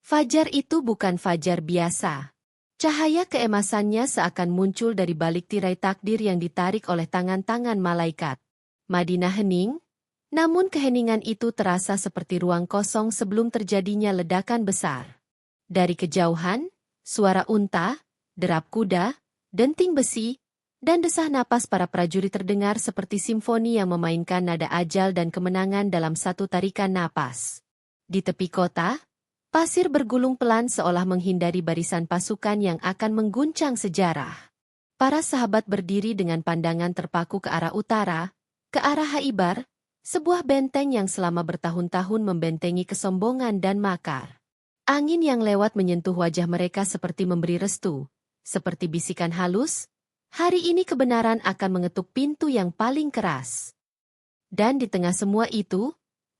Fajar itu bukan fajar biasa. Cahaya keemasannya seakan muncul dari balik tirai takdir yang ditarik oleh tangan-tangan malaikat. Madinah hening, namun keheningan itu terasa seperti ruang kosong sebelum terjadinya ledakan besar. Dari kejauhan, suara unta, derap kuda, denting besi, dan desah napas para prajurit terdengar seperti simfoni yang memainkan nada ajal dan kemenangan dalam satu tarikan napas. Di tepi kota, pasir bergulung pelan seolah menghindari barisan pasukan yang akan mengguncang sejarah. Para sahabat berdiri dengan pandangan terpaku ke arah utara, ke arah Khaybar, sebuah benteng yang selama bertahun-tahun membentengi kesombongan dan makar. Angin yang lewat menyentuh wajah mereka seperti memberi restu, seperti bisikan halus, hari ini kebenaran akan mengetuk pintu yang paling keras. Dan di tengah semua itu,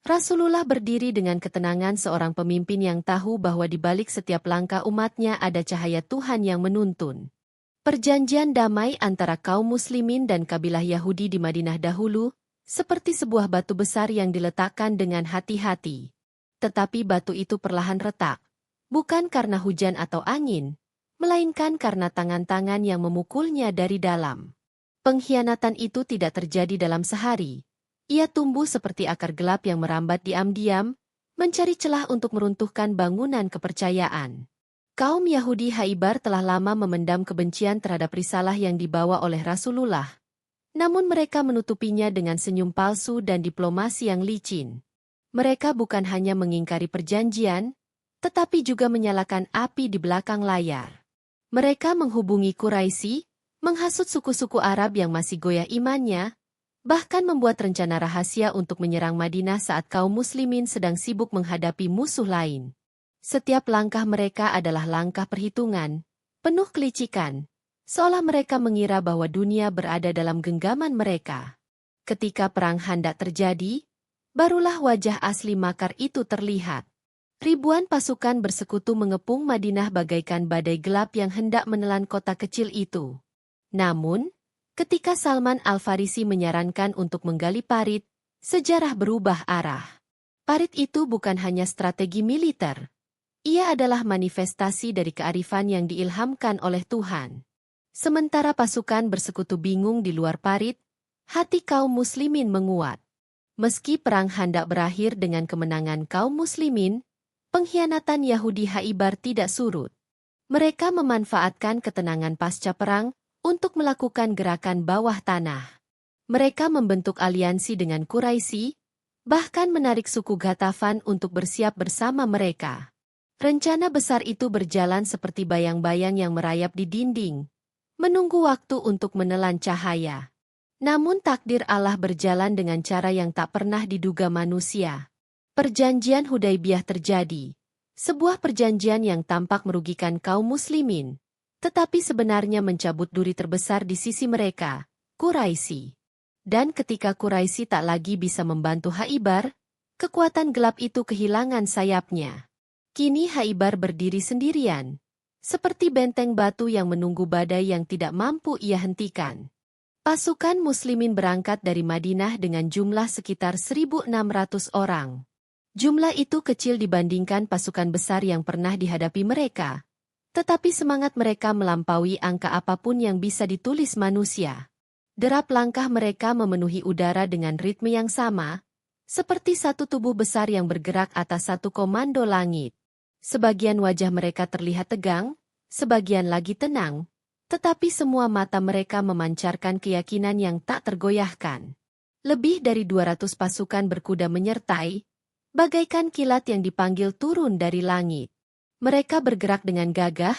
Rasulullah berdiri dengan ketenangan seorang pemimpin yang tahu bahwa di balik setiap langkah umatnya ada cahaya Tuhan yang menuntun. Perjanjian damai antara kaum muslimin dan kabilah Yahudi di Madinah dahulu, seperti sebuah batu besar yang diletakkan dengan hati-hati. Tetapi batu itu perlahan retak, bukan karena hujan atau angin, melainkan karena tangan-tangan yang memukulnya dari dalam. Pengkhianatan itu tidak terjadi dalam sehari. Ia tumbuh seperti akar gelap yang merambat diam-diam, mencari celah untuk meruntuhkan bangunan kepercayaan. Kaum Yahudi Khaybar telah lama memendam kebencian terhadap risalah yang dibawa oleh Rasulullah. Namun mereka menutupinya dengan senyum palsu dan diplomasi yang licin. Mereka bukan hanya mengingkari perjanjian, tetapi juga menyalakan api di belakang layar. Mereka menghubungi Quraisy, menghasut suku-suku Arab yang masih goyah imannya, bahkan membuat rencana rahasia untuk menyerang Madinah saat kaum muslimin sedang sibuk menghadapi musuh lain. Setiap langkah mereka adalah langkah perhitungan, penuh kelicikan, seolah mereka mengira bahwa dunia berada dalam genggaman mereka. Ketika perang hendak terjadi, barulah wajah asli makar itu terlihat. Ribuan pasukan bersekutu mengepung Madinah bagaikan badai gelap yang hendak menelan kota kecil itu. Namun, ketika Salman Al-Farisi menyarankan untuk menggali parit, sejarah berubah arah. Parit itu bukan hanya strategi militer. Ia adalah manifestasi dari kearifan yang diilhamkan oleh Tuhan. Sementara pasukan bersekutu bingung di luar parit, hati kaum muslimin menguat. Meski perang hendak berakhir dengan kemenangan kaum muslimin, pengkhianatan Yahudi Khaybar tidak surut. Mereka memanfaatkan ketenangan pasca perang untuk melakukan gerakan bawah tanah. Mereka membentuk aliansi dengan Quraisy, bahkan menarik suku Ghatafan untuk bersiap bersama mereka. Rencana besar itu berjalan seperti bayang-bayang yang merayap di dinding, menunggu waktu untuk menelan cahaya. Namun takdir Allah berjalan dengan cara yang tak pernah diduga manusia. Perjanjian Hudaybiyah terjadi, sebuah perjanjian yang tampak merugikan kaum muslimin, tetapi sebenarnya mencabut duri terbesar di sisi mereka, Quraisy. Dan ketika Quraisy tak lagi bisa membantu Khaybar, kekuatan gelap itu kehilangan sayapnya. Kini Khaybar berdiri sendirian, seperti benteng batu yang menunggu badai yang tidak mampu ia hentikan. Pasukan muslimin berangkat dari Madinah dengan jumlah sekitar 1.600 orang. Jumlah itu kecil dibandingkan pasukan besar yang pernah dihadapi mereka. Tetapi semangat mereka melampaui angka apapun yang bisa ditulis manusia. Derap langkah mereka memenuhi udara dengan ritme yang sama, seperti satu tubuh besar yang bergerak atas satu komando langit. Sebagian wajah mereka terlihat tegang, sebagian lagi tenang, tetapi semua mata mereka memancarkan keyakinan yang tak tergoyahkan. Lebih dari 200 pasukan berkuda menyertai, bagaikan kilat yang dipanggil turun dari langit. Mereka bergerak dengan gagah,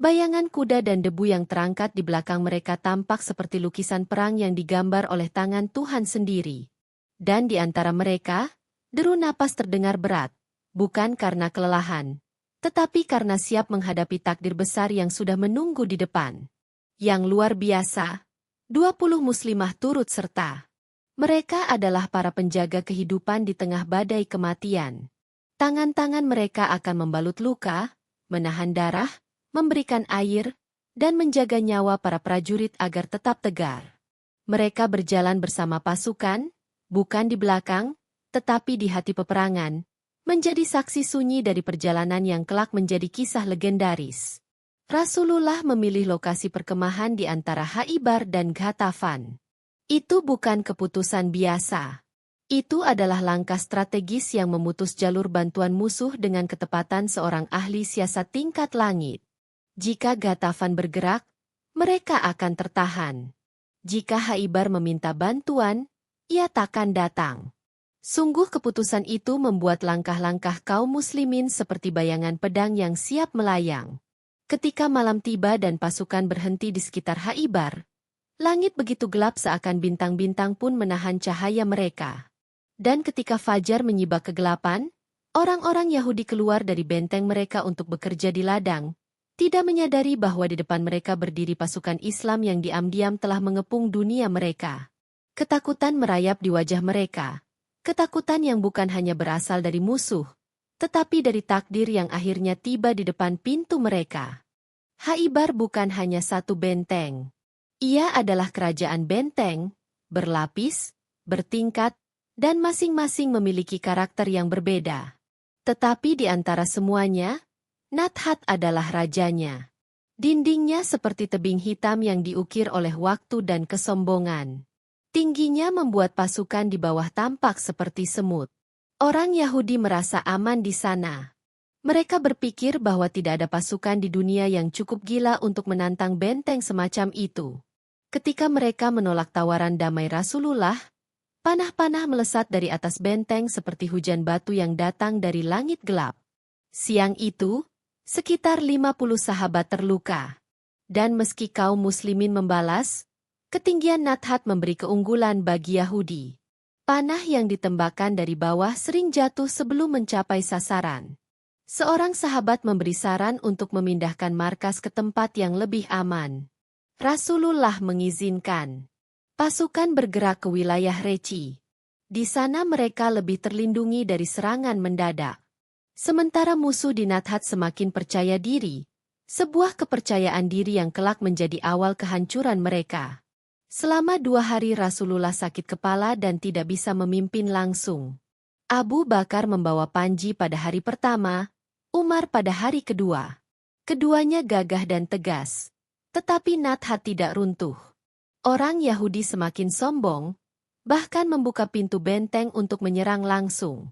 bayangan kuda dan debu yang terangkat di belakang mereka tampak seperti lukisan perang yang digambar oleh tangan Tuhan sendiri. Dan di antara mereka, deru napas terdengar berat, bukan karena kelelahan, tetapi karena siap menghadapi takdir besar yang sudah menunggu di depan. Yang luar biasa, 20 muslimah turut serta. Mereka adalah para penjaga kehidupan di tengah badai kematian. Tangan-tangan mereka akan membalut luka, menahan darah, memberikan air, dan menjaga nyawa para prajurit agar tetap tegar. Mereka berjalan bersama pasukan, bukan di belakang, tetapi di hati peperangan, menjadi saksi sunyi dari perjalanan yang kelak menjadi kisah legendaris. Rasulullah memilih lokasi perkemahan di antara Khaybar dan Ghatafan. Itu bukan keputusan biasa. Itu adalah langkah strategis yang memutus jalur bantuan musuh dengan ketepatan seorang ahli siasat tingkat langit. Jika Ghatafan bergerak, mereka akan tertahan. Jika Khaybar meminta bantuan, ia takkan datang. Sungguh keputusan itu membuat langkah-langkah kaum muslimin seperti bayangan pedang yang siap melayang. Ketika malam tiba dan pasukan berhenti di sekitar Khaybar, langit begitu gelap seakan bintang-bintang pun menahan cahaya mereka. Dan ketika fajar menyibak kegelapan, orang-orang Yahudi keluar dari benteng mereka untuk bekerja di ladang, tidak menyadari bahwa di depan mereka berdiri pasukan Islam yang diam-diam telah mengepung dunia mereka. Ketakutan merayap di wajah mereka. Ketakutan yang bukan hanya berasal dari musuh, tetapi dari takdir yang akhirnya tiba di depan pintu mereka. Khaybar bukan hanya satu benteng. Ia adalah kerajaan benteng, berlapis, bertingkat, dan masing-masing memiliki karakter yang berbeda. Tetapi di antara semuanya, Nathat adalah rajanya. Dindingnya seperti tebing hitam yang diukir oleh waktu dan kesombongan. Tingginya membuat pasukan di bawah tampak seperti semut. Orang Yahudi merasa aman di sana. Mereka berpikir bahwa tidak ada pasukan di dunia yang cukup gila untuk menantang benteng semacam itu. Ketika mereka menolak tawaran damai Rasulullah, panah-panah melesat dari atas benteng seperti hujan batu yang datang dari langit gelap. Siang itu, sekitar 50 sahabat terluka. Dan meski kaum muslimin membalas, ketinggian Nathat memberi keunggulan bagi Yahudi. Panah yang ditembakkan dari bawah sering jatuh sebelum mencapai sasaran. Seorang sahabat memberi saran untuk memindahkan markas ke tempat yang lebih aman. Rasulullah mengizinkan. Pasukan bergerak ke wilayah Reci. Di sana mereka lebih terlindungi dari serangan mendadak. Sementara musuh di Nathat semakin percaya diri, sebuah kepercayaan diri yang kelak menjadi awal kehancuran mereka. Selama 2 hari Rasulullah sakit kepala dan tidak bisa memimpin langsung. Abu Bakar membawa Panji pada hari pertama, Umar pada hari kedua. Keduanya gagah dan tegas, tetapi Nathat tidak runtuh. Orang Yahudi semakin sombong, bahkan membuka pintu benteng untuk menyerang langsung.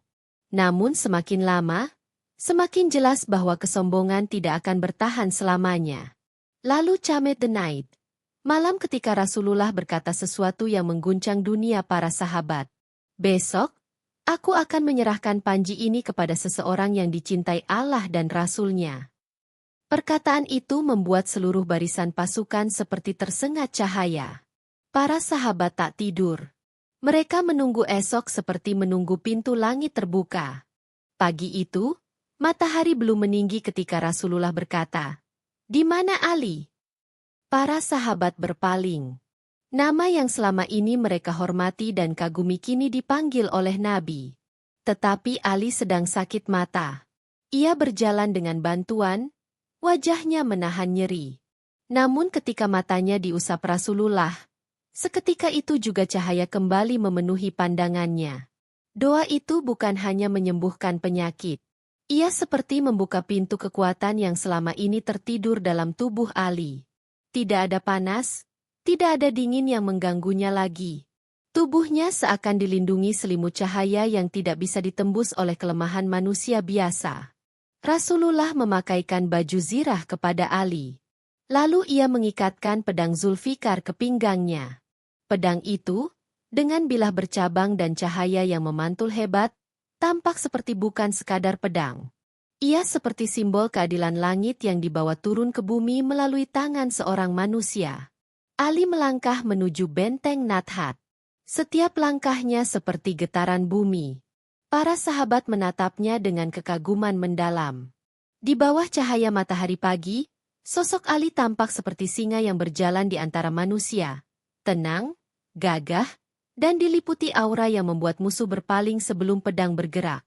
Namun semakin lama, semakin jelas bahwa kesombongan tidak akan bertahan selamanya. Lalu came the night. Malam ketika Rasulullah berkata sesuatu yang mengguncang dunia para sahabat. Besok, aku akan menyerahkan Panji ini kepada seseorang yang dicintai Allah dan Rasul-Nya. Perkataan itu membuat seluruh barisan pasukan seperti tersengat cahaya. Para sahabat tak tidur. Mereka menunggu esok seperti menunggu pintu langit terbuka. Pagi itu, matahari belum meninggi ketika Rasulullah berkata, "Di mana Ali?" Para sahabat berpaling. Nama yang selama ini mereka hormati dan kagumi kini dipanggil oleh Nabi. Tetapi Ali sedang sakit mata. Ia berjalan dengan bantuan, wajahnya menahan nyeri. Namun ketika matanya diusap Rasulullah, seketika itu juga cahaya kembali memenuhi pandangannya. Doa itu bukan hanya menyembuhkan penyakit. Ia seperti membuka pintu kekuatan yang selama ini tertidur dalam tubuh Ali. Tidak ada panas, tidak ada dingin yang mengganggunya lagi. Tubuhnya seakan dilindungi selimut cahaya yang tidak bisa ditembus oleh kelemahan manusia biasa. Rasulullah memakaikan baju zirah kepada Ali. Lalu ia mengikatkan pedang Zulfikar ke pinggangnya. Pedang itu, dengan bilah bercabang dan cahaya yang memantul hebat, tampak seperti bukan sekadar pedang. Ia seperti simbol keadilan langit yang dibawa turun ke bumi melalui tangan seorang manusia. Ali melangkah menuju benteng Nathat. Setiap langkahnya seperti getaran bumi. Para sahabat menatapnya dengan kekaguman mendalam. Di bawah cahaya matahari pagi, sosok Ali tampak seperti singa yang berjalan di antara manusia. Tenang, gagah, dan diliputi aura yang membuat musuh berpaling sebelum pedang bergerak.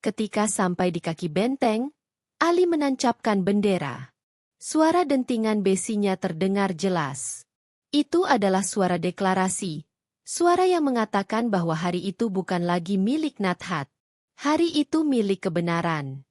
Ketika sampai di kaki benteng, Ali menancapkan bendera. Suara dentingan besinya terdengar jelas. Itu adalah suara deklarasi, suara yang mengatakan bahwa hari itu bukan lagi milik Nathat. Hari itu milik kebenaran.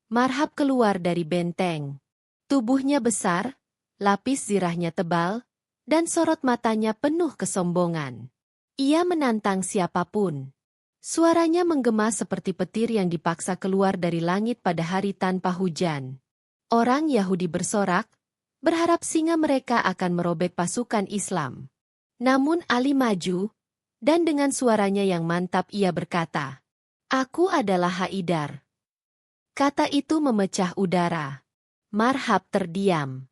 Marhab keluar dari benteng. Tubuhnya besar, lapis zirahnya tebal, dan sorot matanya penuh kesombongan. Ia menantang siapapun. Suaranya menggema seperti petir yang dipaksa keluar dari langit pada hari tanpa hujan. Orang Yahudi bersorak, berharap singa mereka akan merobek pasukan Islam. Namun Ali maju, dan dengan suaranya yang mantap ia berkata, "Aku adalah Haidar." Kata itu memecah udara. Marhab terdiam.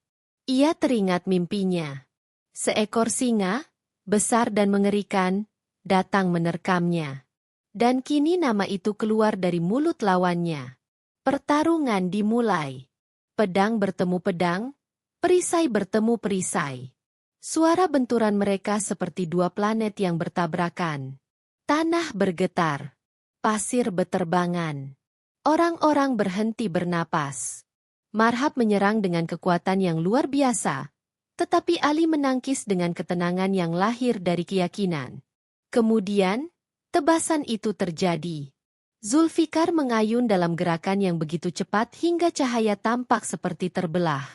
Ia teringat mimpinya. Seekor singa, besar dan mengerikan, datang menerkamnya. Dan kini nama itu keluar dari mulut lawannya. Pertarungan dimulai. Pedang bertemu pedang, perisai bertemu perisai. Suara benturan mereka seperti dua planet yang bertabrakan. Tanah bergetar. Pasir beterbangan. Orang-orang berhenti bernapas. Marhab menyerang dengan kekuatan yang luar biasa, tetapi Ali menangkis dengan ketenangan yang lahir dari keyakinan. Kemudian, tebasan itu terjadi. Zulfikar mengayun dalam gerakan yang begitu cepat hingga cahaya tampak seperti terbelah.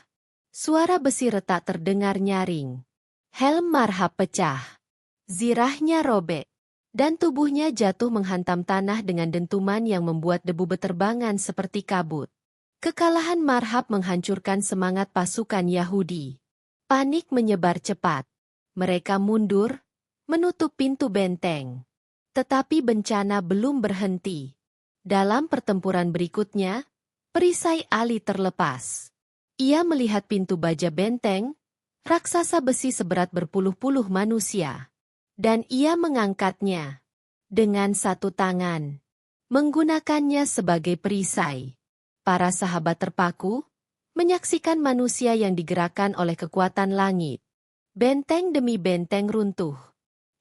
Suara besi retak terdengar nyaring. Helm Marhab pecah. Zirahnya robek. Dan tubuhnya jatuh menghantam tanah dengan dentuman yang membuat debu beterbangan seperti kabut. Kekalahan Marhab menghancurkan semangat pasukan Yahudi. Panik menyebar cepat. Mereka mundur, menutup pintu benteng. Tetapi bencana belum berhenti. Dalam pertempuran berikutnya, perisai Ali terlepas. Ia melihat pintu baja benteng, raksasa besi seberat berpuluh-puluh manusia. Dan ia mengangkatnya dengan satu tangan, menggunakannya sebagai perisai. Para sahabat terpaku, menyaksikan manusia yang digerakkan oleh kekuatan langit. Benteng demi benteng runtuh.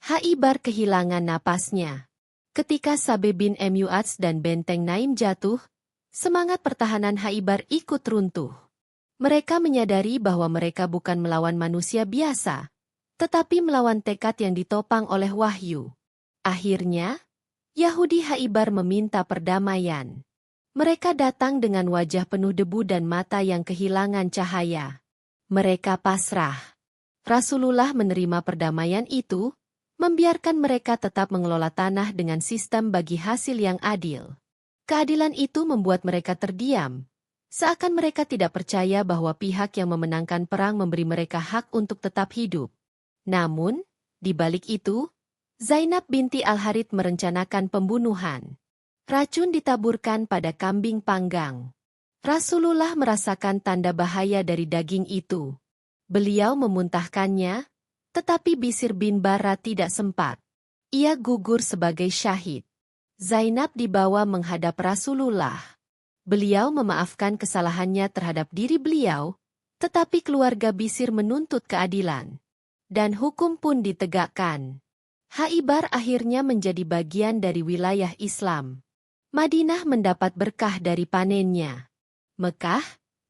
Haibar kehilangan napasnya. Ketika Sabe bin Mu'adz dan benteng Naim jatuh, semangat pertahanan Haibar ikut runtuh. Mereka menyadari bahwa mereka bukan melawan manusia biasa, tetapi melawan tekad yang ditopang oleh wahyu. Akhirnya, Yahudi Haibar meminta perdamaian. Mereka datang dengan wajah penuh debu dan mata yang kehilangan cahaya. Mereka pasrah. Rasulullah menerima perdamaian itu, membiarkan mereka tetap mengelola tanah dengan sistem bagi hasil yang adil. Keadilan itu membuat mereka terdiam, seakan mereka tidak percaya bahwa pihak yang memenangkan perang memberi mereka hak untuk tetap hidup. Namun, di balik itu, Zainab binti Al-Harith merencanakan pembunuhan. Racun ditaburkan pada kambing panggang. Rasulullah merasakan tanda bahaya dari daging itu. Beliau memuntahkannya, tetapi Bishr bin Barra tidak sempat. Ia gugur sebagai syahid. Zainab dibawa menghadap Rasulullah. Beliau memaafkan kesalahannya terhadap diri beliau, tetapi keluarga Bishr menuntut keadilan. Dan hukum pun ditegakkan. Haibar akhirnya menjadi bagian dari wilayah Islam. Madinah mendapat berkah dari panennya. Mekah,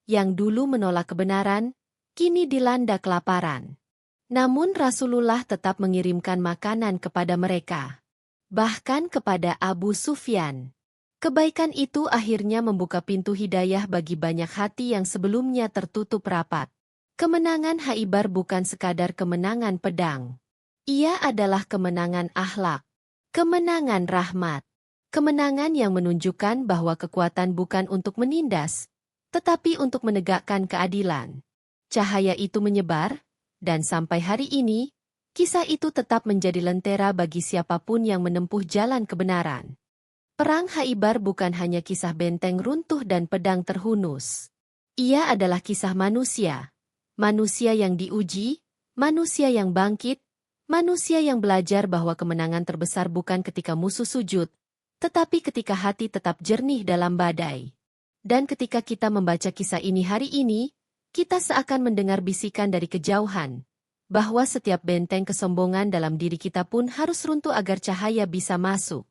yang dulu menolak kebenaran, kini dilanda kelaparan. Namun Rasulullah tetap mengirimkan makanan kepada mereka. Bahkan kepada Abu Sufyan. Kebaikan itu akhirnya membuka pintu hidayah bagi banyak hati yang sebelumnya tertutup rapat. Kemenangan Haibar bukan sekadar kemenangan pedang. Ia adalah kemenangan akhlak. Kemenangan rahmat. Kemenangan yang menunjukkan bahwa kekuatan bukan untuk menindas, tetapi untuk menegakkan keadilan. Cahaya itu menyebar, dan sampai hari ini, kisah itu tetap menjadi lentera bagi siapapun yang menempuh jalan kebenaran. Perang Haibar bukan hanya kisah benteng runtuh dan pedang terhunus. Ia adalah kisah manusia. Manusia yang diuji, manusia yang bangkit, manusia yang belajar bahwa kemenangan terbesar bukan ketika musuh sujud, tetapi ketika hati tetap jernih dalam badai. Dan ketika kita membaca kisah ini hari ini, kita seakan mendengar bisikan dari kejauhan, bahwa setiap benteng kesombongan dalam diri kita pun harus runtuh agar cahaya bisa masuk.